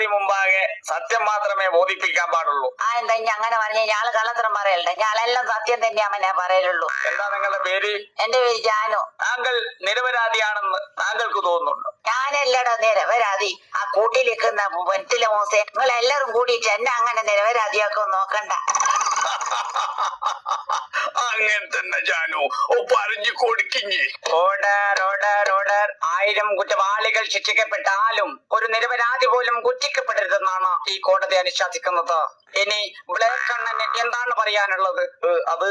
കോടതി മുമ്പാകെ സത്യം മാത്രമേ ബോധിപ്പിക്കാൻ പാടുള്ളൂ. എന്താ ഇനി അങ്ങനെ പറഞ്ഞ ഞാള് കള്ളത്തരം പറയലുണ്ട്? ഞാളെല്ലാം സത്യം തന്നെയാ പറയലുള്ളൂ. എന്താ നിങ്ങളുടെ പേര്? എന്റെ പേര് ജാനു. താങ്കൾ നിരപരാധിയാണെന്ന് താങ്കൾക്ക് തോന്നുന്നുണ്ടോ? ഞാനല്ലടോ നിരപരാധി. ആ കൂട്ടിലിരിക്കുന്ന വെറ്റില മോസെ, നിങ്ങൾ എല്ലാരും കൂടിയിട്ട് എന്നെ അങ്ങനെ നിരപരാധിയാക്കും നോക്കണ്ട. അങ്ങനെ തന്നെ ജാനു പറഞ്ഞു കൊടുക്കിഞ്ഞി. Order order order. 1000 കുറ്റവാളികൾ ശിക്ഷിക്കപ്പെട്ടാലും ഒരു നിരപരാധി പോലും കുറ്റിക്കപ്പെടരുതെന്നാണ് ഈ കോടതി അനുശാസിക്കുന്നത്. ഇനി ബ്ലാക്ക് കണ്ണന് എന്താണ് പറയാനുള്ളത്? അത്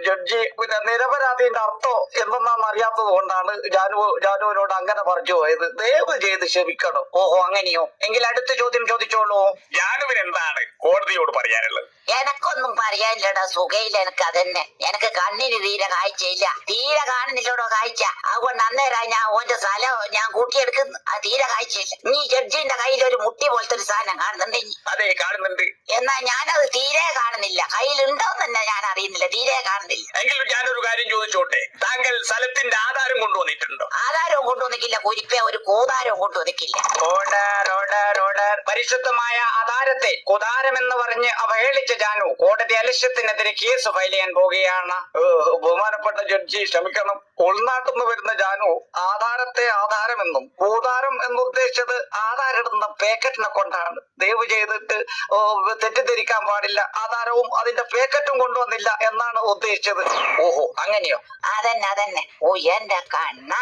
ജഡ്ജി പിന്നെ നിരപരാധിന്റെ അർത്ഥം എന്തെന്നാന്ന് അറിയാത്തത് കൊണ്ടാണ് ജാനുവിനോട് അങ്ങനെ പറഞ്ഞു പോയത്. ദയവ് ചെയ്ത് ക്ഷമിക്കണം. ഓഹോ അങ്ങനെയോ? എങ്കിൽ അടുത്ത ചോദ്യം ചോദിച്ചോളൂ. ജാനുവിന് എന്താണ് കോടതിയോട് പറയാനുള്ളത്? എനക്കൊന്നും പറയാനില്ലടോ, സുഖയില്ല എനിക്ക്. അതന്നെ, എനിക്ക് കണ്ണിന് തീരെ കാഴ്ചയില്ല. തീരെ കാണുന്നില്ലടോ കാഴ്ച. അതുകൊണ്ട് അന്നേരം ഞാൻ ഓന്റെ സ്ഥലം ഞാൻ കൂട്ടിയെടുക്കുന്നു. ആ തീരെ കാഴ്ചയില്ല. നീ ജഡ്ജിന്റെ കയ്യിൽ ഒരു മുട്ടി പോലത്തെ ഒരു സാധനം കാണുന്നുണ്ട്? അതെ കാണുന്നുണ്ട്. എന്നാ ഞാനത് തീരെ കാണുന്നില്ല. കയ്യിലുണ്ടോന്ന് തന്നെ ഞാൻ അറിയുന്നില്ല, തീരെ കാണുന്നില്ല. എങ്കിൽ ഞാനൊരു കാര്യം ചോദിച്ചോട്ടെ, താങ്കൾ സ്ഥലത്തിന്റെ ആധാരം കൊണ്ടുവന്നിട്ടുണ്ടോ? ആധാരവും കൊണ്ടുവന്നിക്കില്ല കുരിപ്പെ, ഒരു കൂതാരവും കൊണ്ടുവന്നിക്കില്ല. Order order order. പരിശുദ്ധമായ ആധാരത്തെ കുതാരം എന്ന് പറഞ്ഞ് അവഹേളിച്ച ജാനു കോടതി അലക്ഷ്യത്തിനെതിരെ കേസ് ഫയൽ ചെയ്യാൻ പോവുകയാണ്. ബഹുമാനപ്പെട്ട ജഡ്ജി ക്ഷമിക്കണം. ഉൾനാട്ടിൽ നിന്ന് വരുന്ന ജാനു ആധാരത്തെ ആധാരമെന്നും കൂതാരം എന്നുദ്ദേശിച്ചത് ആധാരിടുന്ന പാക്കറ്റിനെ കൊണ്ടാണ്. ദയവ് ചെയ്തിട്ട് തെറ്റിദ്ധരിക്കാൻ പാടില്ല. ആധാരവും അതിന്റെ പാക്കറ്റും കൊണ്ടുവന്നില്ല എന്നാണ് ഉദ്ദേശിച്ചത്. ഓഹോ അങ്ങനെയോ? അതന്നെ. ഓ എന്റെ കണ്ണ.